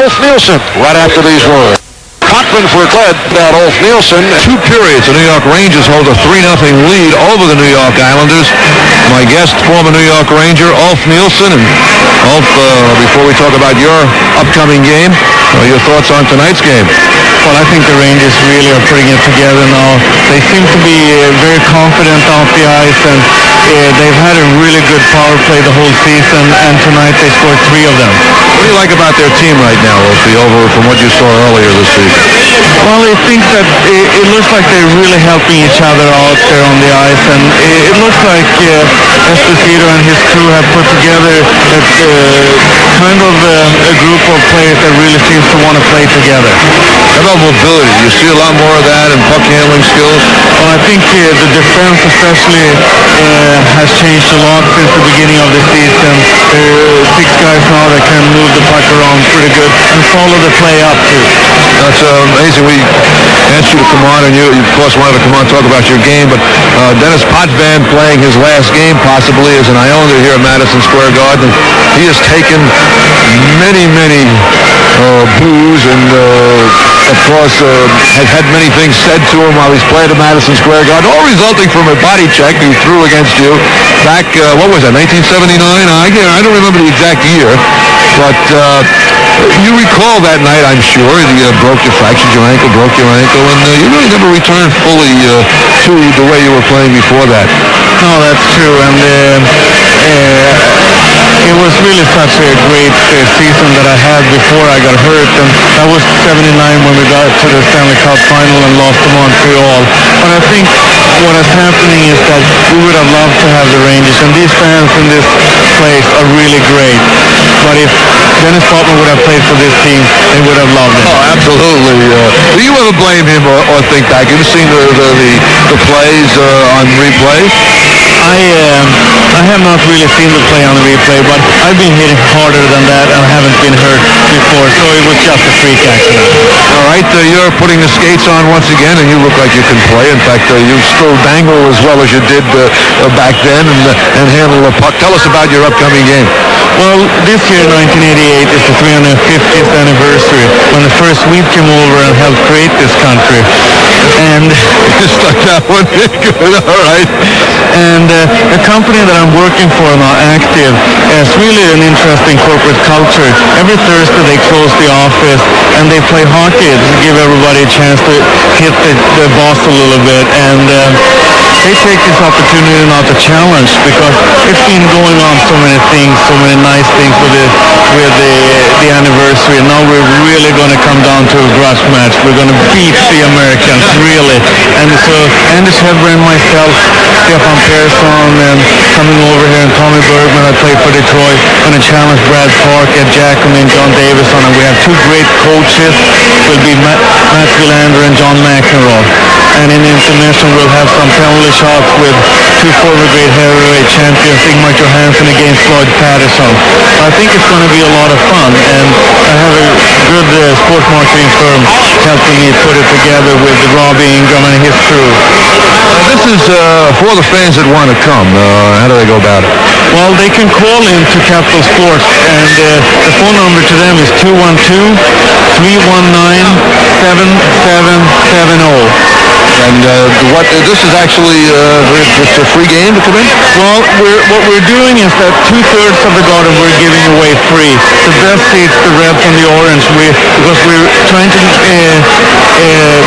Ulf Nielsen right after these words. Potvin for Gled, that Ulf Nielsen. 2 periods, the New York Rangers hold a 3-0 lead over the New York Islanders. My guest, former New York Ranger, Ulf Nielsen. And Ulf, before we talk about your upcoming game, your thoughts on tonight's game? Well, I think the Rangers really are putting it together now. They seem to be very confident off the ice, and they've had a really good power play the whole season, and tonight they scored 3 of them. What do you like about their team right now, Ulfie, over from what you saw earlier this season? Well, I think that it looks like they're really helping each other out there on the ice, and it looks like Esposito and his crew have put together kind of a group of players that really seems to want to play together. How about mobility? Do you see a lot more of that in puck handling skills? Well, I think the defense especially has changed a lot since the beginning of the season. There are 6 guys now that can move the puck around pretty good and follow the play up too. That's amazing. We asked you to come on, and you of course wanted to come on and talk about your game, but Denis Potvin playing his last game possibly as an Islander here at Madison Square Garden. He has taken many boos and of course has had many things said to him while he's played at Madison Square Garden, all resulting from a body check he threw against you back, what was that, 1979? I don't remember the exact year, but you recall that night, I'm sure. You fractured your ankle, broke your ankle, and you really never returned fully to the way you were playing before that. No, that's true, and it was really such a great season that I had before I got hurt, and that was 79 when we got to the Stanley Cup final and lost to Montreal. But I think what is happening is that we would have loved to have the Rangers, and these fans in this place are really great. But if Denis Potvin would have played for this team, they would have loved it. Oh, absolutely. Do you ever blame him or think back? Have you seen the plays on replay? I have not really seen the play on the replay, but I've been hitting harder than that and haven't been hurt before, so it was just a freak accident. All right, you're putting the skates on once again, and you look like you can play. In fact, you still dangle as well as you did back then and handle the puck. Tell us about your upcoming game. Well, this year, 1988, is the 350th anniversary when the first Swede came over and helped create this country. And you stuck that one in good, all right. And the company that I'm working for now, Active, is really an interesting corporate culture. Every Thursday they close the office and they play hockey to give everybody a chance to hit the boss a little bit. And they take this opportunity now to challenge, because it's been going on so many things, so many nice things with the anniversary. And now we're really going to come down to a grudge match. We're going to beat the Americans, really. And so Anders Hedberg and myself, Stefan Persson, and coming over here, and Tommy Bergman, I play for Detroit, going to challenge Brad Park, Ed Giacomin, John Davison, and we have 2 great coaches. Will be Matt Wilander and John McEnroe. And in intermission we'll have some penalty shots with 2 former great heavyweight champions, Ingmar Johansson against Floyd Patterson. I think it's going to be a lot of fun, and I have a good sports marketing firm helping me put it together with Robbie Ingram and his crew. This is for the fans that want to come. How do they go about it? Well, they can call in to Capital Sports, and the phone number to them is 212-319-7770. And this is actually just a free game to come in? Well, what we're doing is that 2/3 of the garden we're giving away free. The best seats, the red and the orange, because we're trying to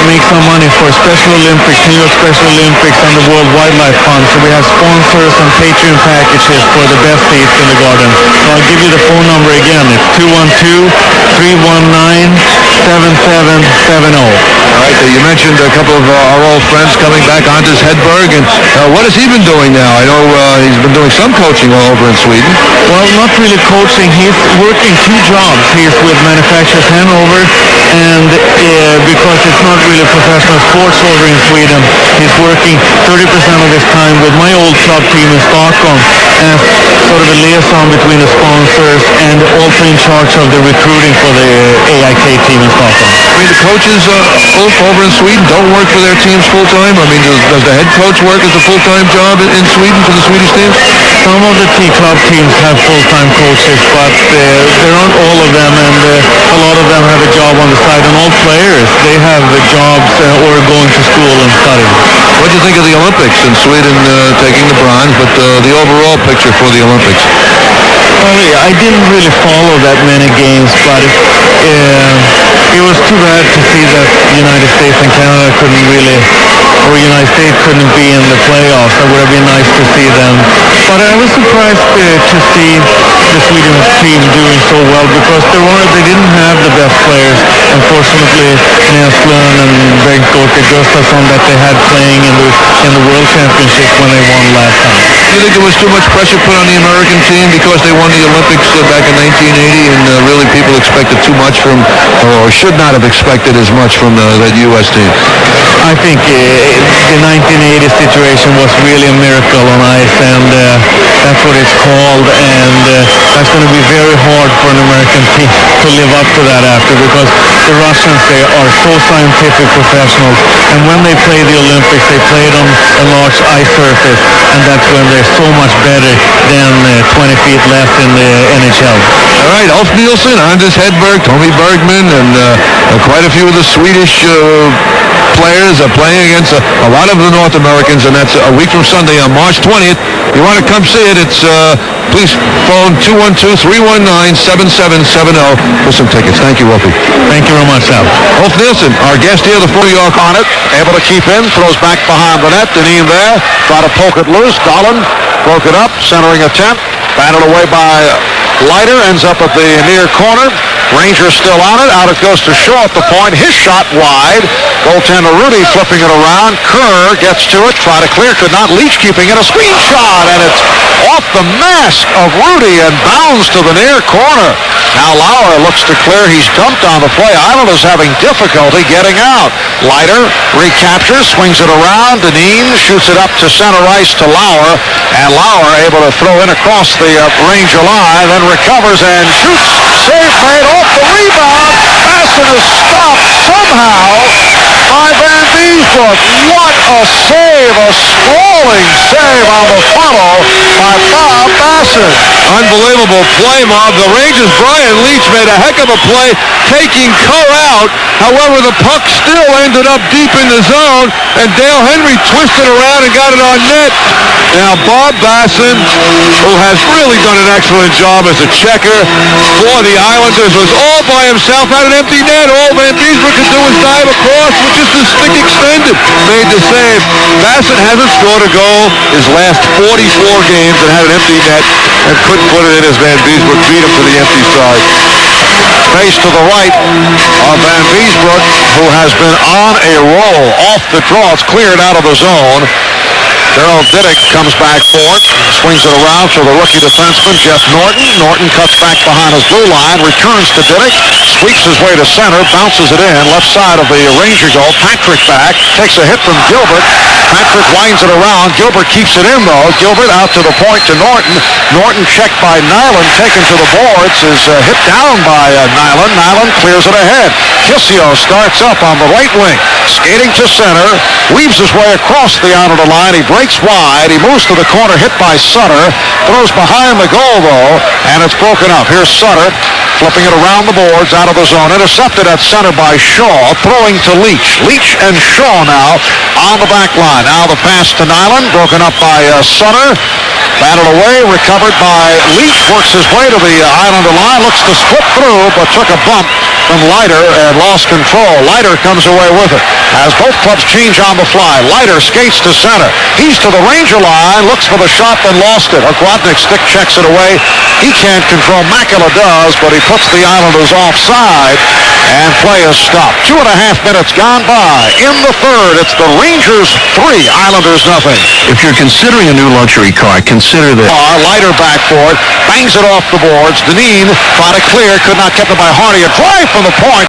make some money for Special Olympics, New York Special Olympics, and the World Wildlife Fund. So we have sponsors and Patreon packages for the best seats in the garden. So I'll give you the phone number again. It's 212-319-7770. All right, you mentioned a couple of our old friends coming back, Anders Hedberg, and what has he been doing now? I know he's been doing some coaching all over in Sweden. Well, not really coaching. He's working 2 jobs. He's with Manufacturers Hanover, and because it's not really professional sports over in Sweden, he's working 30% of his time with my old club team in Stockholm as sort of a liaison between the sponsors and also in charge of the recruiting for the AIK team in Stockholm. I mean, the coaches over in Sweden don't work for their teams full-time? I mean, does the head coach work as a full-time job in Sweden for the Swedish teams? Some of the club teams have full-time coaches, but there aren't all of them, and a lot of them Olympics, and Sweden taking the bronze, but the overall picture for the Olympics. Well, I didn't really follow that many games, but it was too bad to see that United States and Canada United States couldn't be in the playoffs. It would have been nice to see them. But I was surprised to see the Swedish team doing so well because they didn't have the best players. Unfortunately, Näslund and Bengt-Åke Gustafsson that they had playing in the World Championship when they won last time. Do you think there was too much pressure put on the American team because they won the Olympics back in 1980 and really people expected too much from, or should not have expected as much from that U.S. team? I think the 1980 situation was really a miracle on ice, and that's what it's called, and that's going to be very hard for an American team to live up to that after, because the Russians, they are so scientific professionals, and when they play the Olympics, they play it on a large ice surface, and that's when they're so much better than 20 feet left in the NHL. All right, Ulf Nielsen, Anders Hedberg, Tommy Bergman, and quite a few of the Swedish players are playing against a lot of the North Americans, and that's a week from Sunday on March 20th. You want to come see it, it's please phone 212-319-7770 for some tickets. Thank you, Wolfie. Thank you very much, Sal. Ulf Nielsen, our guest here, the New York On it, able to keep in, throws back behind the net. Denis there, try to poke it loose. Dahlin broke it up, centering attempt, batted away by Leiter, ends up at the near corner. Rangers still on it. Out it goes to Shaw at the point. His shot wide. Goaltender Rudy flipping it around. Kerr gets to it. Try to clear. Could not. Leach keeping it. A screen shot. And it's off the mask of Rudy and bounds to the near corner. Now Lauer looks to clear. He's dumped on the play. Islanders having difficulty getting out. Leiter recaptures. Swings it around. Deneen shoots it up to center ice to Lauer. And Lauer able to throw in across the Ranger line. Then recovers and shoots. Save made off the rebound. Basson is stopped somehow by Van Beesbrook. What a save. A sprawling save on the funnel by Bob Basson. Unbelievable play, Marv. The Rangers' Brian Leach made a heck of a play taking Kerr out. However, the puck still ended up deep in the zone, and Dale Henry twisted around and got it on net. Now, Bob Basson, who has really done an excellent job as a checker for the Islanders, was all by himself at an empty net. All Van Beesbrook could do was dive across with just his stick extended. Made the save. Basson hasn't scored a goal his last 44 games and had an empty net and couldn't put it in as Van Beesbrook beat him to the empty side. Face to the right of Van Beesbrook, who has been on a roll. Off the draw. It's cleared out of the zone. Darryl Diddick comes back for it, swings it around to the rookie defenseman, Jeff Norton. Norton cuts back behind his blue line, returns to Diddick, sweeps his way to center, bounces it in, left side of the Ranger goal. Patrick back, takes a hit from Gilbert. Patrick winds it around. Gilbert keeps it in, though. Gilbert out to the point to Norton. Norton checked by Nyland, taken to the boards, is hit down by Nyland. Nyland clears it ahead. Kissio starts up on the right wing, skating to center, weaves his way across the Islander line. He breaks wide. He moves to the corner, hit by Sutter. Throws behind the goal, though, and it's broken up. Here's Sutter, flipping it around the boards, out of the zone. Intercepted at center by Shaw, throwing to Leach. Leach and Shaw now on the back line. Now the pass to Nyland, broken up by Sutter. Batted away, recovered by Leach. Works his way to the Islander line. Looks to split through, but took a bump from Leiter and lost control. Leiter comes away with it. As both clubs change on the fly. Leiter skates to center. He's to the Ranger line. Looks for the shot, then lost it. Okladnik stick checks it away. He can't control. Makela does, but he puts the Islanders offside, and play is stopped. 2.5 minutes gone by. In the third, it's the Rangers 3, Islanders nothing. If you're considering a new luxury car, consider this. Leiter back for it, bangs it off the boards. Deneen tried to clear, could not get it by Hardy. A drive from the point.